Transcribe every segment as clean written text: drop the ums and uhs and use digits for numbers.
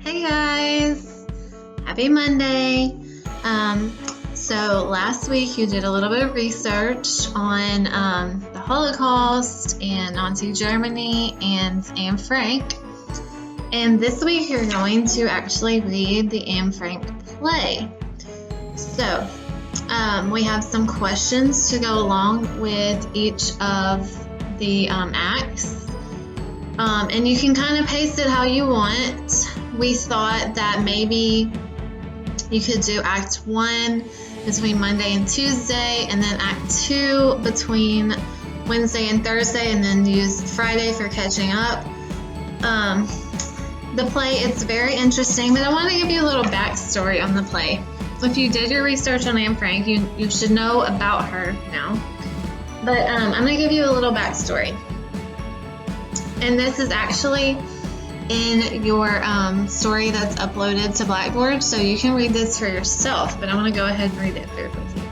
Hey guys, happy Monday. So last week you did a little bit of research on the Holocaust and Nazi Germany and Anne Frank. And this week you're going to actually read the Anne Frank play. So we have some questions to go along with each of the acts. And you can kind of pace it how you want. We thought that maybe you could do Act 1 between Monday and Tuesday, and then Act 2 between Wednesday and Thursday, and then use Friday for catching up. The play, it's very interesting, but I want to give you a little backstory on the play. If you did your research on Anne Frank, you should know about her now. But I'm going to give you a little backstory. And this is actually in your story that's uploaded to Blackboard, so you can read this for yourself, but I want to go ahead and read it through with you.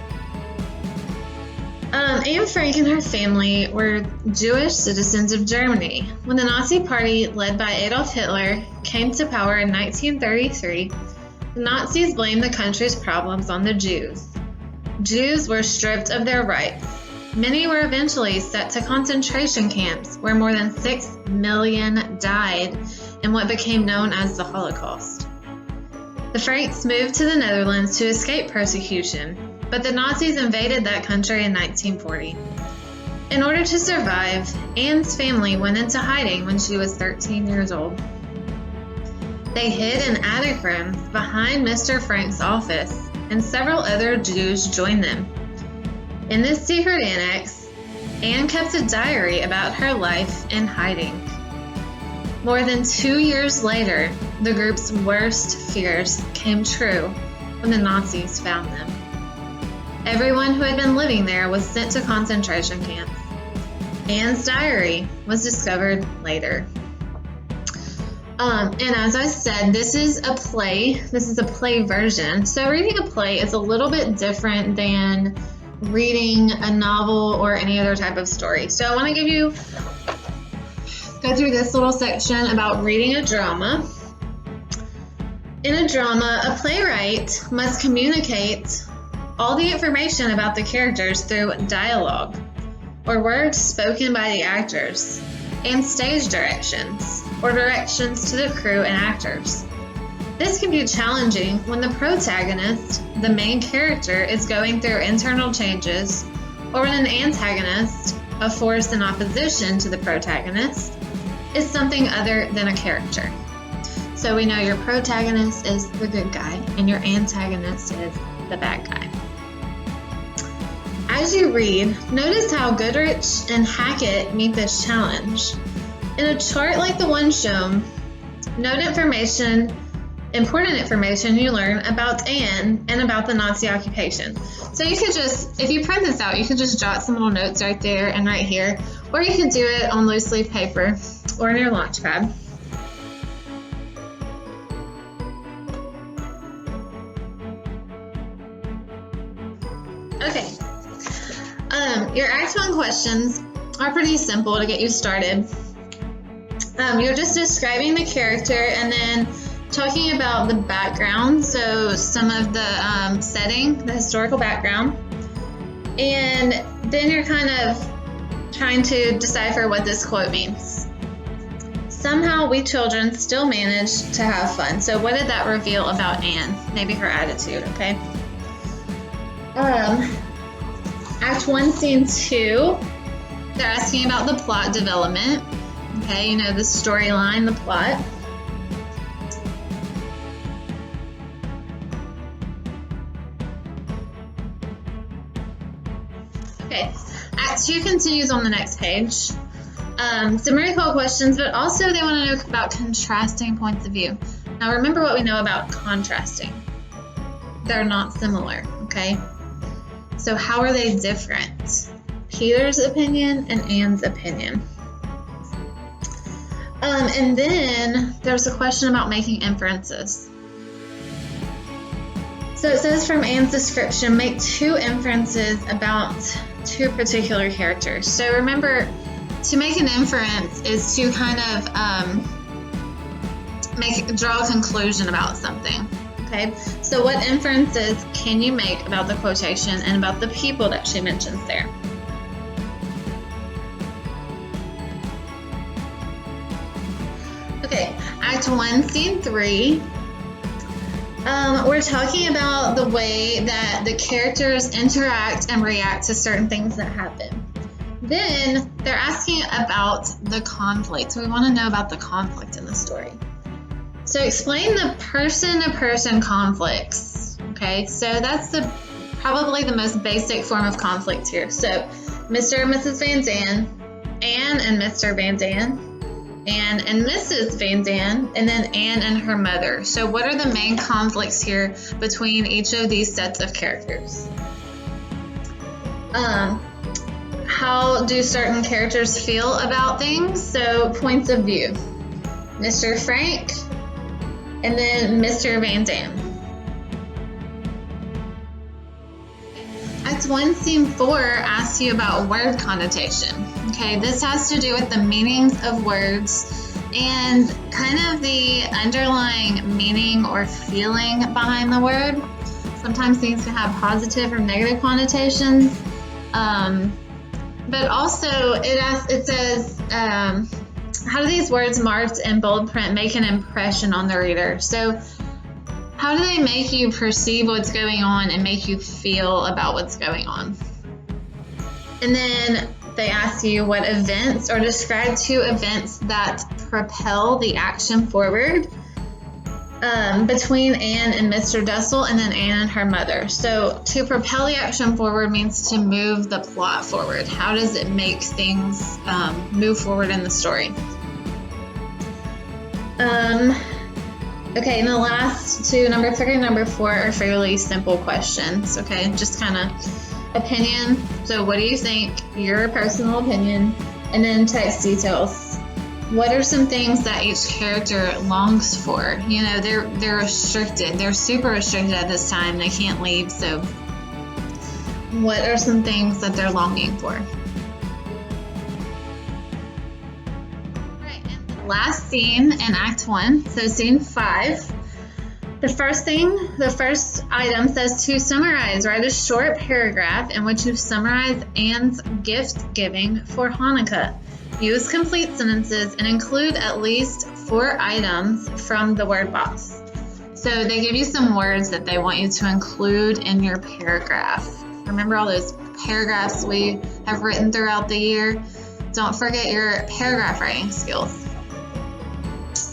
Anne Frank and her family were Jewish citizens of Germany. When the Nazi Party, led by Adolf Hitler, came to power in 1933, the Nazis blamed the country's problems on the Jews. Jews were stripped of their rights. Many were eventually sent to concentration camps, where more than 6 million died in what became known as the Holocaust. The Franks moved to the Netherlands to escape persecution, but the Nazis invaded that country in 1940. In order to survive, Anne's family went into hiding when she was 13 years old. They hid in attic rooms behind Mr. Frank's office, and several other Jews joined them. In this secret annex, Anne kept a diary about her life in hiding. More than 2 years later, the group's worst fears came true when the Nazis found them. Everyone who had been living there was sent to concentration camps. Anne's diary was discovered later. And as I said, this is a play. This is a play version. So reading a play is a little bit different than reading a novel or any other type of story. So I want to go through this little section about reading a drama. In a drama, a playwright must communicate all the information about the characters through dialogue, or words spoken by the actors, and stage directions, or directions to the crew and actors. This can be challenging when the protagonist, the main character, is going through internal changes, or when an antagonist, a force in opposition to the protagonist, is something other than a character. So we know your protagonist is the good guy, and your antagonist is the bad guy. As you read, notice how Goodrich and Hackett meet this challenge. In a chart like the one shown, note important information you learn about Anne and about the Nazi occupation. So you could just, if you print this out, you could just jot some little notes right there and right here, or you could do it on loose leaf paper or in your launch pad. Okay, your Act 1 questions are pretty simple to get you started. You're just describing the character and then talking about the background, so some of the setting, the historical background, and then you're kind of trying to decipher what this quote means. Somehow we children still manage to have fun. So what did that reveal about Anne? Maybe her attitude, okay? Act 1, Scene 2, they're asking about the plot development. Okay, you know, the storyline, the plot. Okay, Act 2 continues on the next page. Some recall questions, but also they want to know about contrasting points of view. Now remember what we know about contrasting. They're not similar, okay? So how are they different? Peter's opinion and Anne's opinion. And then there's a question about making inferences. So it says from Anne's description, make 2 inferences about 2 particular characters. So remember, to make an inference is to kind of draw a conclusion about something. Okay, so what inferences can you make about the quotation and about the people that she mentions there? Okay, Act 1, Scene 3. We're talking about the way that the characters interact and react to certain things that happen. Then they're asking about the conflict. So we want to know about the conflict in the story. So explain the person-to-person conflicts. Okay, so that's probably the most basic form of conflict here. So Mr. and Mrs. Van Zandt, Anne and Mr. Van Zandt, Anne and Mrs. Van Zandt, and then Anne and her mother. So what are the main conflicts here between each of these sets of characters? How do certain characters feel about things? So points of view. Mr. Frank, and then Mr. Van Zandt. Act 1, Scene 4 asks you about word connotation. Okay, this has to do with the meanings of words and kind of the underlying meaning or feeling behind the word. Sometimes things can have positive or negative connotations. But also it says, how do these words marked in bold print make an impression on the reader? So how do they make you perceive what's going on and make you feel about what's going on? And then they ask you what events, or describe 2 events that propel the action forward between Anne and Mr. Dussel, and then Anne and her mother. So to propel the action forward means to move the plot forward. How does it make things move forward in the story? Okay, and the last 2, number 3 and number 4, are fairly simple questions, okay? Just kind of opinion. So what do you think? Your personal opinion. And then text details. What are some things that each character longs for? You know, they're restricted. They're super restricted at this time. They can't leave. So what are some things that they're longing for? Last scene in Act 1, so Scene 5. The first item says to summarize. Write a short paragraph in which you summarize Anne's gift giving for Hanukkah. Use complete sentences and include at least 4 items from the word box. So they give you some words that they want you to include in your paragraph. Remember all those paragraphs we have written throughout the year? Don't forget your paragraph writing skills.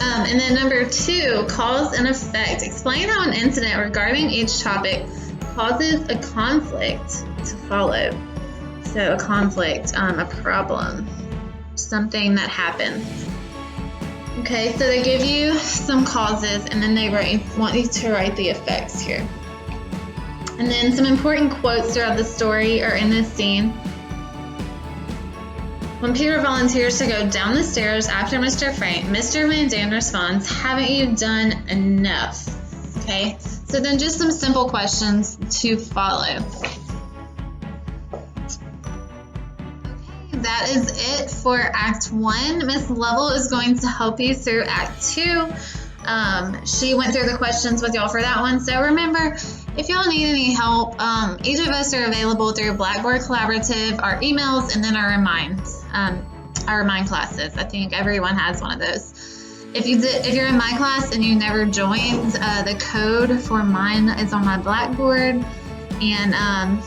And then number 2, cause and effect. Explain how an incident regarding each topic causes a conflict to follow. So a conflict, a problem, something that happened. Okay, so they give you some causes, and then they want you to write the effects here. And then some important quotes throughout the story are in this scene. When Peter volunteers to go down the stairs after Mr. Frank, Mr. Van Zandt responds, "Haven't you done enough?" Okay, so then just some simple questions to follow. Okay, that is it for Act 1. Miss Lovell is going to help you through Act 2. She went through the questions with y'all for that one. So remember, if y'all need any help, each of us are available through Blackboard Collaborative, our emails, and then our Remind classes. I think everyone has one of those. If you're in my class and you never joined, the code for mine is on my Blackboard. And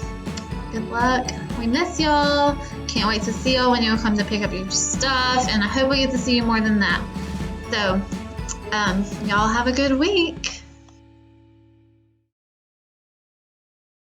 good luck. We miss y'all. Can't wait to see y'all when y'all come to pick up your stuff. And I hope we get to see you more than that. So y'all have a good week.